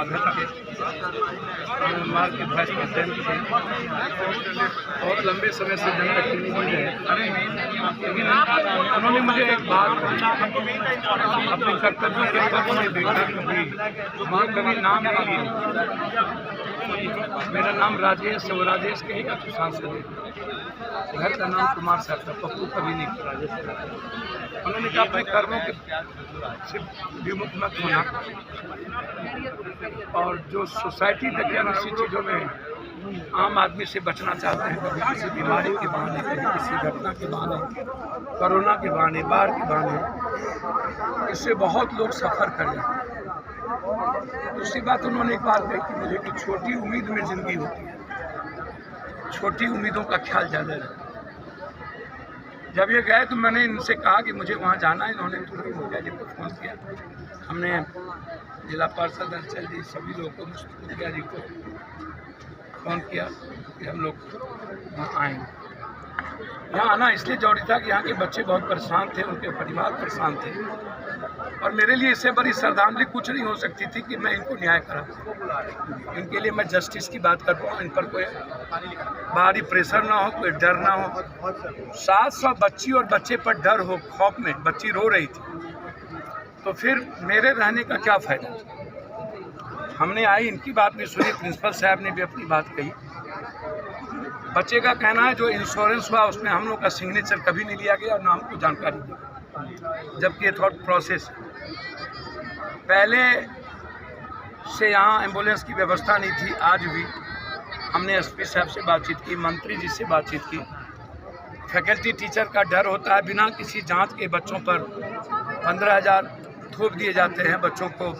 अध्यक्ष थे, म्यांमार के वाइस प्रेसिडेंट थे, बहुत लंबे समय से जनप्रतिनिधि रहे। लेकिन उन्होंने मुझे एक बात अपने कर्तव्य के पक्ष में देखा, कभी नाम नहीं लिया। मेरा नाम राजेश है, वो राजेश कहेगा तो सांसद है। घर का नाम कुमार साहब था, पप्पू कभी नहीं किया। उन्होंने कहा अपने कर्मों के सिर्फ विमुख मत होना, और जो सोसाइटी तक ऐसी चीज़ों में आम आदमी से बचना चाहते हैं, कभी किसी बीमारी के बहाने, कभी किसी घटना के बहाने, कोरोना के बहाने, बाढ़ के बहाने, इससे बहुत लोग सफ़र कर जाते हैं। दूसरी बात उन्होंने एक बात कही कि मुझे कि छोटी उम्मीद में ज़िंदगी होती है, छोटी उम्मीदों का ख्याल ज़्यादा रखना। जब ये गए तो मैंने इनसे कहा कि मुझे वहाँ जाना है। इन्होंने तुरंत मुखिया जी को फ़ोन किया, हमने जिला पार्षद अंचल जी सभी लोगों को, मुखिया जी को फ़ोन किया कि हम लोग वहाँ आएँगे। यहाँ आना इसलिए जरूरी था कि यहाँ के बच्चे बहुत परेशान थे, उनके परिवार परेशान थे, और मेरे लिए इससे बड़ी श्रद्धांजलि कुछ नहीं हो सकती थी कि मैं इनको न्याय करा। इनके लिए मैं जस्टिस की बात कर पाऊँ, इन पर कोई बाहरी प्रेशर ना हो, कोई डर ना हो। 700 बच्ची और बच्चे पर डर हो, खौफ में बच्ची रो रही थी, तो फिर मेरे रहने का क्या फ़ायदा। हमने आई, इनकी बात भी सुनी, प्रिंसिपल साहब ने भी अपनी बात कही। बच्चे का कहना है जो इंश्योरेंस हुआ उसमें हम लोग का सिग्नेचर कभी नहीं लिया गया और ना हमको जानकारी दी, जबकि ये थॉट प्रोसेस पहले से यहाँ एम्बुलेंस की व्यवस्था नहीं थी। आज भी हमने एसपी साहब से बातचीत की, मंत्री जी से बातचीत की। फैकल्टी टीचर का डर होता है, बिना किसी जांच के बच्चों पर 15,000 थोप दिए जाते हैं, बच्चों को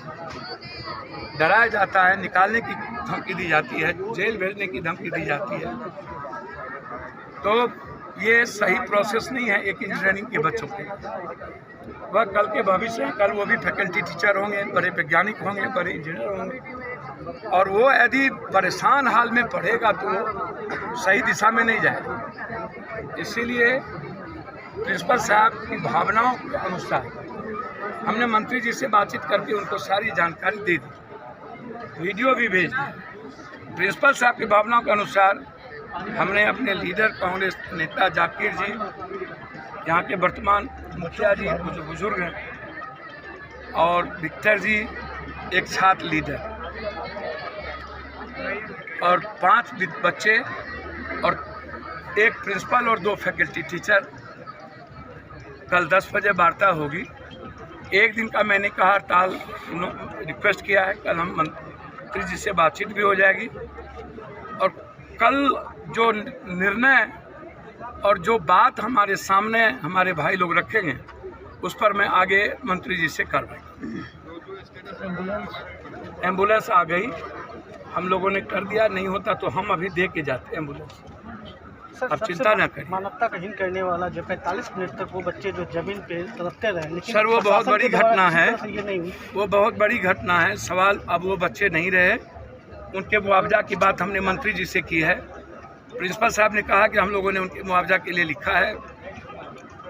डराया जाता है, निकालने की धमकी दी जाती है, जेल भेजने की धमकी दी जाती है। तो ये सही प्रोसेस नहीं है एक इंजीनियरिंग के बच्चों के। वह कल के भविष्य हैं, कल वो भी फैकल्टी टीचर होंगे, बड़े वैज्ञानिक होंगे, बड़े इंजीनियर होंगे, और वो यदि परेशान हाल में पढ़ेगा तो वो सही दिशा में नहीं जाएगा। इसीलिए प्रिंसिपल साहब की भावनाओं के अनुसार हमने मंत्री जी से बातचीत करके उनको सारी जानकारी दे दी, वीडियो भी भेज दिया। प्रिंसिपल साहब की भावनाओं के अनुसार हमने अपने लीडर कांग्रेस नेता जाकिर जी, यहाँ के वर्तमान मुखिया जी जो बुजुर्ग हैं, और विक्टर जी एक छात्र लीडर, और 5 बच्चे और एक प्रिंसिपल और 2 फैकल्टी टीचर। कल 10 बजे वार्ता होगी। एक दिन का मैंने कहा हड़ताल रिक्वेस्ट किया है, कल हम मंत्री जी से बातचीत भी हो जाएगी, और कल जो निर्णय और जो बात हमारे सामने हमारे भाई लोग रखेंगे उस पर मैं आगे मंत्री जी से कार्रवाई। एम्बुलेंस आ गई, हम लोगों ने कर दिया, नहीं होता तो हम अभी दे के जाते एम्बुलेंस। अब चिंता न करिए। मानवता का हीन करने वाला जो 45 मिनट तक वो बच्चे जो जमीन पे तड़पते रहे, लेकिन सर वो बहुत बड़ी घटना है, ये नहीं हुई। वो बहुत बड़ी घटना है। सवाल अब वो बच्चे नहीं रहे, उनके मुआवजा की बात हमने मंत्री जी से की है। प्रिंसिपल साहब ने कहा कि हम लोगों ने उनके मुआवजा के लिए लिखा है,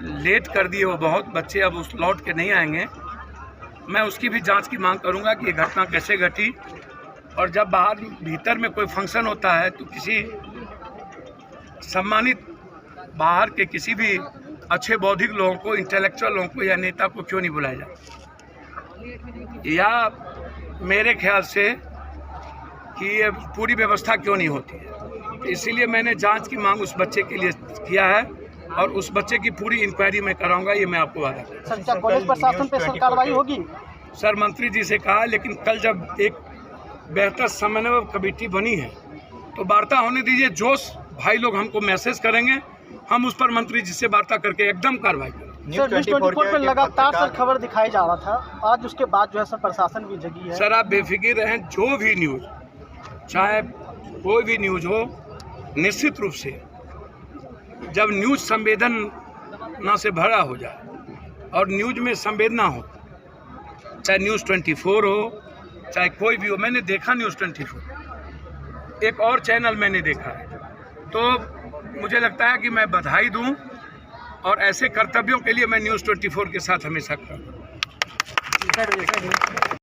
लेट कर दिए वो बहुत बच्चे, अब उस लौट के नहीं आएंगे। मैं उसकी भी जांच की मांग करूंगा कि ये घटना कैसे घटी, और जब बाहर भीतर में कोई फंक्शन होता है तो किसी सम्मानित बाहर के किसी भी अच्छे बौद्धिक लोगों को, इंटेलेक्चुअल लोगों को या नेता को क्यों नहीं बुलाया जाता, या मेरे ख्याल से कि ये पूरी व्यवस्था क्यों नहीं होती है। तो इसीलिए मैंने जांच की मांग उस बच्चे के लिए किया है, और उस बच्चे की पूरी इंक्वायरी मैं कराऊंगा, ये मैं आपको वादा करता हूं। सर क्या कॉलेज प्रशासन पे सर कार्रवाई होगी? सर मंत्री जी से कहा, लेकिन कल जब एक बेहतर समन्वय कमेटी बनी है तो वार्ता होने दीजिए। जो भाई लोग हमको मैसेज करेंगे हम उस पर मंत्री जी से वार्ता करके एकदम कार्रवाई करेंगे। सर न्यूज़ 24 पे लगातार सर खबर दिखाई जा रहा था, आज उसके बाद जो है सर प्रशासन भी जगी है। सर आप बेफिक्र रहें, जो भी न्यूज़, चाहे कोई भी न्यूज़ हो, निश्चित रूप से जब न्यूज़ संवेदना से भरा हो जाए और न्यूज़ में संवेदना हो, चाहे न्यूज़ 24 हो, चाहे कोई भी हो। मैंने देखा न्यूज़ 24, एक और चैनल मैंने देखा है, तो मुझे लगता है कि मैं बधाई दूं, और ऐसे कर्तव्यों के लिए मैं न्यूज़ 24 के साथ हमेशा खड़ा हूं।